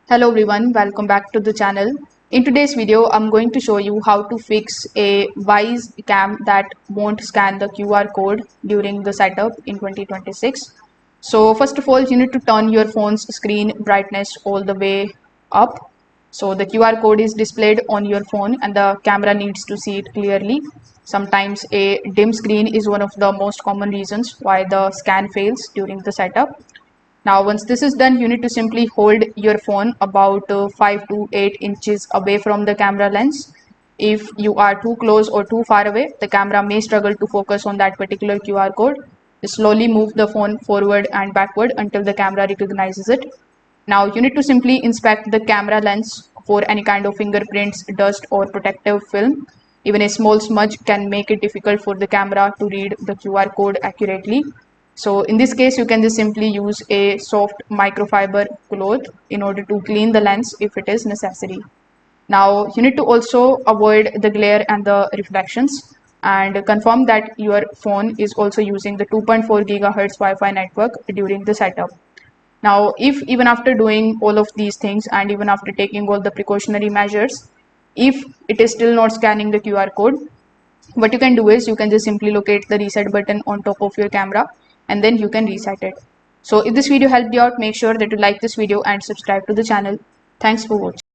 Hello everyone, welcome back to the channel. In today's video, I'm going to show you how to fix a Wyze cam that won't scan the QR code during the setup in 2026. So first of all, you need to turn your phone's screen brightness all the way up. So the QR code is displayed on your phone and the camera needs to see it clearly. Sometimes a dim screen is one of the most common reasons why the scan fails during the setup. Now, once this is done, you need to simply hold your phone about 5 to 8 inches away from the camera lens. If you are too close or too far away, the camera may struggle to focus on that particular QR code. Slowly move the phone forward and backward until the camera recognizes it. Now, you need to simply inspect the camera lens for any kind of fingerprints, dust, or protective film. Even a small smudge can make it difficult for the camera to read the QR code accurately. So in this case, you can just simply use a soft microfiber cloth in order to clean the lens if it is necessary. Now you need to also avoid the glare and the reflections and confirm that your phone is also using the 2.4 gigahertz Wi-Fi network during the setup. Now, if even after doing all of these things and even after taking all the precautionary measures, if it is still not scanning the QR code, what you can do is you can just simply locate the reset button on top of your camera and then you can reset it. So if this video helped you out, make sure that you like this video and subscribe to the channel. Thanks for watching.